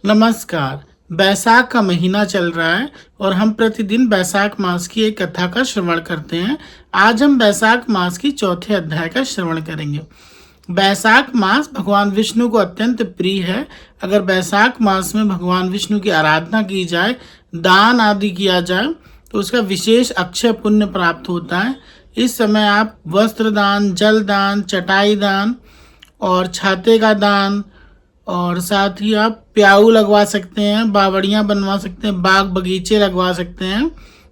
नमस्कार। बैसाख का महीना चल रहा है और हम प्रतिदिन बैसाख मास की एक कथा का श्रवण करते हैं। आज हम बैसाख मास की चौथे अध्याय का श्रवण करेंगे। बैसाख मास भगवान विष्णु को अत्यंत प्रिय है। अगर बैसाख मास में भगवान विष्णु की आराधना की जाए, दान आदि किया जाए तो उसका विशेष अक्षय पुण्य प्राप्त होता है। इस समय आप वस्त्र दान, जल दान, चटाई दान और छाते का दान और साथ ही आप प्याऊ लगवा सकते हैं, बावड़ियाँ बनवा सकते हैं, बाग बगीचे लगवा सकते हैं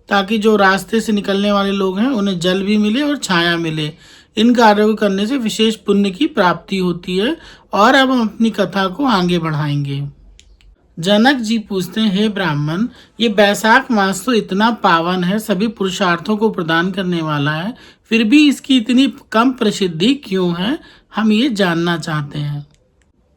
ताकि जो रास्ते से निकलने वाले लोग हैं उन्हें जल भी मिले और छाया मिले। इन कार्यों को करने से विशेष पुण्य की प्राप्ति होती है। और अब हम अपनी कथा को आगे बढ़ाएंगे। जनक जी पूछते हैं, हे ब्राह्मण, ये बैसाख मास तो इतना पावन है, सभी पुरुषार्थों को प्रदान करने वाला है, फिर भी इसकी इतनी कम प्रसिद्धि क्यों है? हम ये जानना चाहते हैं।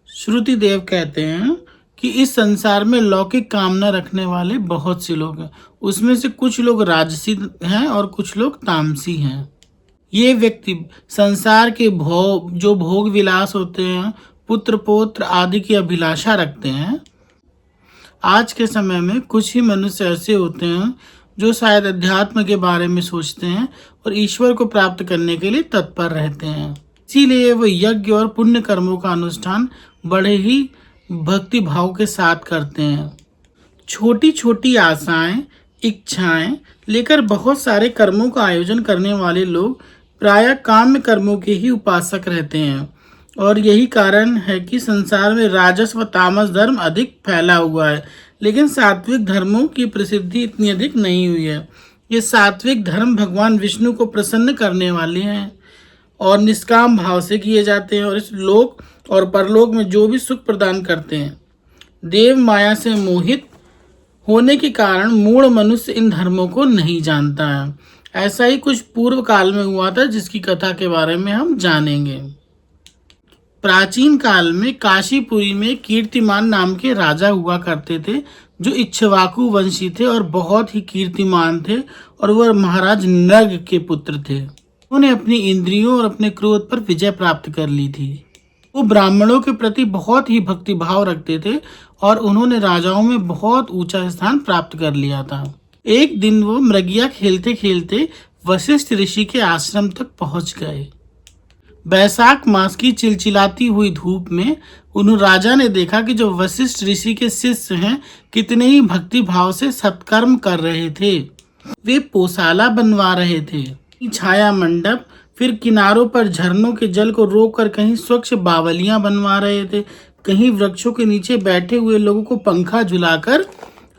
श्रुति देव कहते हैं कि इस संसार में लौकिक कामना रखने वाले बहुत से लोग हैं। उसमें से कुछ लोग राजसी हैं और कुछ लोग तामसी हैं। ये व्यक्ति संसार के भोग विलास होते हैं, पुत्र पौत्र आदि की अभिलाषा रखते हैं। आज के समय में कुछ ही मनुष्य ऐसे होते हैं जो शायद अध्यात्म के बारे में सोचते हैं और ईश्वर को प्राप्त करने के लिए तत्पर रहते हैं। इसीलिए वो यज्ञ और पुण्य कर्मों का अनुष्ठान बड़े ही भक्ति भाव के साथ करते हैं। छोटी छोटी आशाएं, इच्छाएं लेकर बहुत सारे कर्मों का आयोजन करने वाले लोग प्रायः काम्य कर्मों के ही उपासक रहते हैं। और यही कारण है कि संसार में राजस व तामस धर्म अधिक फैला हुआ है, लेकिन सात्विक धर्मों की प्रसिद्धि इतनी अधिक नहीं हुई है। ये सात्विक धर्म भगवान विष्णु को प्रसन्न करने वाले हैं और निष्काम भाव से किए जाते हैं और इस लोक और परलोक में जो भी सुख प्रदान करते हैं। देव माया से मोहित होने के कारण मूढ़ मनुष्य इन धर्मों को नहीं जानता है। ऐसा ही कुछ पूर्व काल में हुआ था, जिसकी कथा के बारे में हम जानेंगे। प्राचीन काल में काशीपुरी में कीर्तिमान नाम के राजा हुआ करते थे, जो इक्ष्वाकु वंशी थे और बहुत ही कीर्तिमान थे, और वह महाराज नग के पुत्र थे। उन्होंने अपनी इंद्रियों और अपने क्रोध पर विजय प्राप्त कर ली थी। वो ब्राह्मणों के प्रति बहुत ही भक्ति भाव रखते थे और उन्होंने राजाओं में बहुत ऊंचा स्थान प्राप्त कर लिया था। एक दिन वो मृगिया खेलते खेलते वशिष्ठ ऋषि के आश्रम तक पहुंच गए। बैसाख मास की चिलचिलाती हुई धूप में उन्होंने राजा ने देखा कि जो वशिष्ठ ऋषि के शिष्य हैं कितने ही भक्ति भाव से सत्कर्म कर रहे थे। वे पोशाला बनवा रहे थे, छाया मंडप, फिर किनारों पर झरनों के जल को रोककर कहीं स्वच्छ बावलियां बनवा रहे थे, कहीं वृक्षों के नीचे बैठे हुए लोगों को पंखा झुलाकर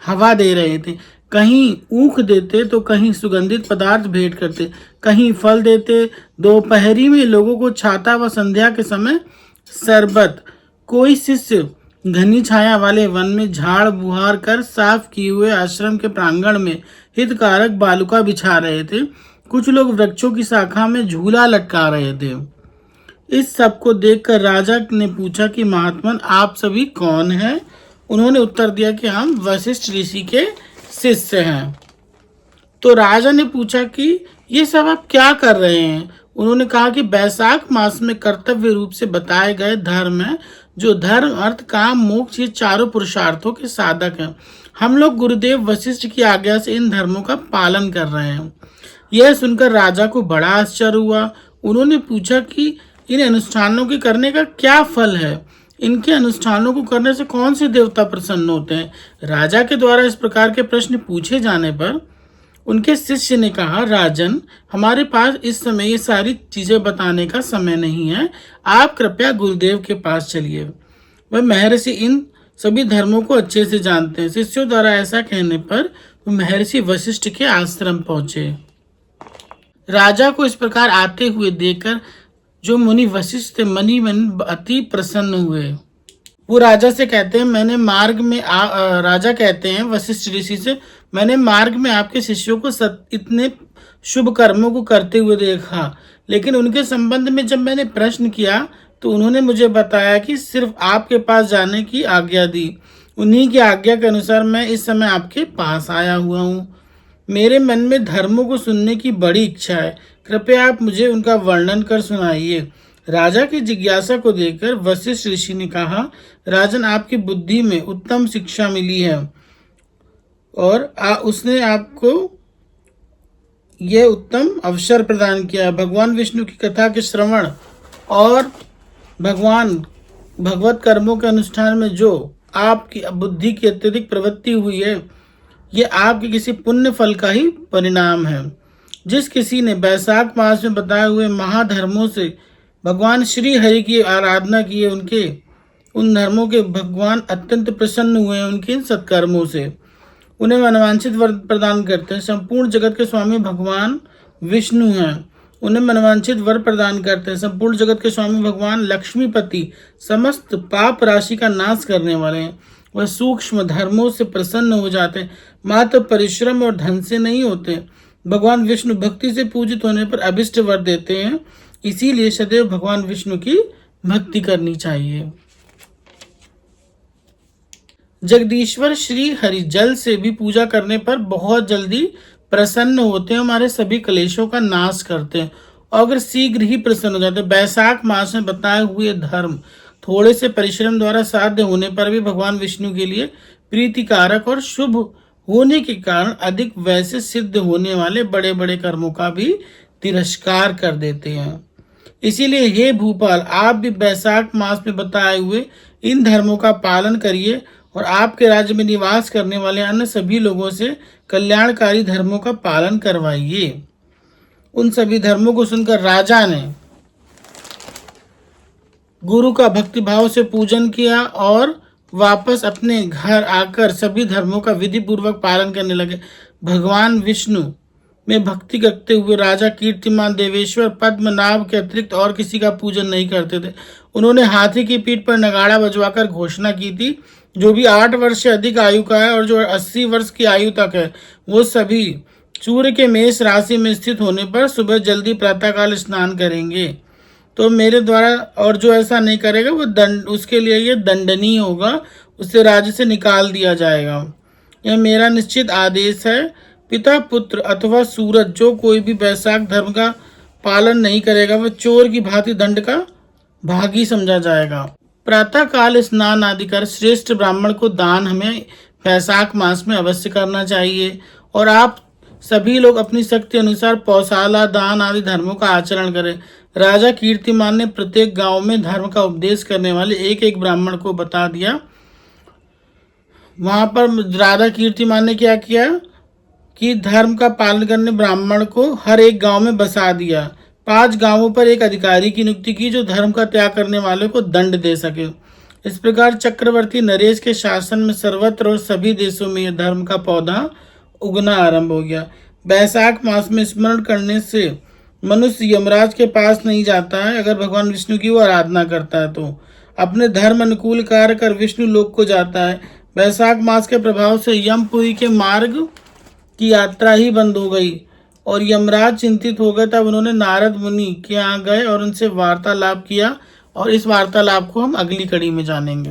हवा दे रहे थे, कहीं ऊख देते तो कहीं सुगंधित पदार्थ भेंट करते, कहीं फल देते। दोपहरी में लोगों को छाता व संध्या के समय शरबत। कोई शिष्य घनी छाया वाले वन में झाड़ बुहार कर साफ किए हुए आश्रम के प्रांगण में हितकारक बालुका बिछा रहे थे। कुछ लोग वृक्षों की शाखा में झूला लटका रहे थे। इस सब को देखकर राजा ने पूछा कि महात्मन, आप सभी कौन हैं? उन्होंने उत्तर दिया कि हम वशिष्ठ ऋषि के शिष्य हैं। तो राजा ने पूछा कि ये सब आप क्या कर रहे हैं? उन्होंने कहा कि बैसाख मास में कर्तव्य रूप से बताए गए धर्म है, जो धर्म, अर्थ, काम, मोक्ष, ये चारों पुरुषार्थों के साधक हैं। हम लोग गुरुदेव वशिष्ठ की आज्ञा से इन धर्मों का पालन कर रहे हैं। यह सुनकर राजा को बड़ा आश्चर्य हुआ। उन्होंने पूछा कि इन अनुष्ठानों के करने का क्या फल है? इनके अनुष्ठानों को करने से कौन से देवता प्रसन्न होते हैं? राजा के द्वारा इस प्रकार के प्रश्न पूछे जाने पर उनके शिष्य ने कहा, राजन, हमारे पास इस समय ये सारी चीजें बताने का समय नहीं है। आप कृपया गुरुदेव के पास चलिए। वह महर्षि इन सभी धर्मों को अच्छे से जानते हैं। शिष्यों द्वारा ऐसा कहने पर वह महर्षि वशिष्ठ के आश्रम पहुंचे। राजा को इस प्रकार आते हुए देखकर जो मुनि वशिष्ठ थे मनी मन अति प्रसन्न हुए। वो राजा से कहते हैं, मैंने मार्ग में राजा कहते हैं वशिष्ठ ऋषि से, मैंने मार्ग में आपके शिष्यों को इतने शुभ कर्मों को करते हुए देखा, लेकिन उनके संबंध में जब मैंने प्रश्न किया तो उन्होंने मुझे बताया कि सिर्फ आपके पास जाने की आज्ञा दी। उन्हीं की आज्ञा के अनुसार मैं इस समय आपके पास आया हुआ हूँ। मेरे मन में धर्मों को सुनने की बड़ी इच्छा है, कृपया आप मुझे उनका वर्णन कर सुनाइए। राजा की जिज्ञासा को देखकर वशिष्ठ ऋषि ने कहा, राजन, आपकी बुद्धि में उत्तम शिक्षा मिली है और उसने आपको यह उत्तम अवसर प्रदान किया। भगवान विष्णु की कथा के श्रवण और भगवत कर्मों के अनुष्ठान में जो आपकी बुद्धि की अत्यधिक प्रवृत्ति हुई है, ये आपके किसी पुण्य फल का ही परिणाम है। जिस किसी ने बैसाख मास में बताए हुए महाधर्मों से भगवान श्री हरि की आराधना की है, उन धर्मों के भगवान अत्यंत प्रसन्न हुए हैं। उनके इन सत्कर्मों से उन्हें मनवांछित वर प्रदान करते हैं। संपूर्ण जगत के स्वामी भगवान विष्णु हैं, उन्हें मनवांछित वर प्रदान करते हैं। संपूर्ण जगत के स्वामी भगवान लक्ष्मीपति समस्त पाप राशि का नाश करने वाले हैं। वह सूक्ष्म धर्मों से प्रसन्न हो जाते हैं, मात्र परिश्रम और धन से नहीं होते। भगवान विष्णु भक्ति से पूजित होने पर अभिष्ट वर देते हैं, इसीलिए सदैव भगवान विष्णु की भक्ति करनी चाहिए। जगदीश्वर श्री हरि जल से भी पूजा करने पर बहुत जल्दी प्रसन्न होते हैं, हमारे सभी क्लेशों का नाश करते हैं और अगर शीघ्र ही प्रसन्न हो जाते हैं। बैसाख मास में बताए हुए धर्म थोड़े से परिश्रम द्वारा साध्य होने पर भी भगवान विष्णु के लिए प्रीतिकारक और शुभ होने के कारण अधिक वैसे सिद्ध होने वाले बड़े बड़े कर्मों का भी तिरस्कार कर देते हैं। इसीलिए हे भूपाल, आप भी बैसाख मास में बताए हुए इन धर्मों का पालन करिए और आपके राज्य में निवास करने वाले अन्य सभी लोगों से कल्याणकारी धर्मों का पालन करवाइए। उन सभी धर्मों को सुनकर राजा ने गुरु का भक्तिभाव से पूजन किया और वापस अपने घर आकर सभी धर्मों का विधि पूर्वक पालन करने लगे। भगवान विष्णु में भक्ति करते हुए राजा कीर्तिमान देवेश्वर पद्मनाभ के अतिरिक्त और किसी का पूजन नहीं करते थे। उन्होंने हाथी की पीठ पर नगाड़ा बजवाकर घोषणा की थी, जो भी 8 वर्ष से अधिक आयु का है और जो 80 वर्ष की आयु तक है, वो सभी सूर्य के मेष राशि में स्थित होने पर सुबह जल्दी प्रातःकाल स्नान करेंगे। तो मेरे द्वारा, और जो ऐसा नहीं करेगा वो उसके लिए ये दंडनीय होगा, उसे राज्य से निकाल दिया जाएगा। यह मेरा निश्चित आदेश है। पिता, पुत्र अथवा सूरज, जो कोई भी बैसाख धर्म का पालन नहीं करेगा वह चोर की भांति दंड का भागी समझा जाएगा। प्रातः काल स्नान आदि कर श्रेष्ठ ब्राह्मण को दान हमें बैसाख मास में अवश्य करना चाहिए और आप सभी लोग अपनी शक्ति अनुसार पौशाला दान आदि धर्मों का आचरण करें। राजा कीर्तिमान ने प्रत्येक गांव में धर्म का उपदेश करने वाले एक एक ब्राह्मण को बता दिया। वहां पर राजा कीर्तिमान ने क्या किया कि धर्म का पालन करने ब्राह्मण को हर एक गांव में बसा दिया। 5 गांवों पर एक अधिकारी की नियुक्ति की जो धर्म का त्याग करने वाले को दंड दे सके। इस प्रकार चक्रवर्ती नरेश के शासन में सर्वत्र और सभी देशों में यह धर्म का पौधा उगना आरंभ हो गया। बैसाख मास में स्मरण करने से मनुष्य यमराज के पास नहीं जाता है। अगर भगवान विष्णु की वो आराधना करता है तो अपने धर्म अनुकूल कार्य कर विष्णु लोक को जाता है। बैसाख मास के प्रभाव से यमपुरी के मार्ग की यात्रा ही बंद हो गई और यमराज चिंतित हो गए। तब उन्होंने नारद मुनि के यहाँ गए और उनसे वार्तालाप किया और इस वार्तालाप को हम अगली कड़ी में जानेंगे।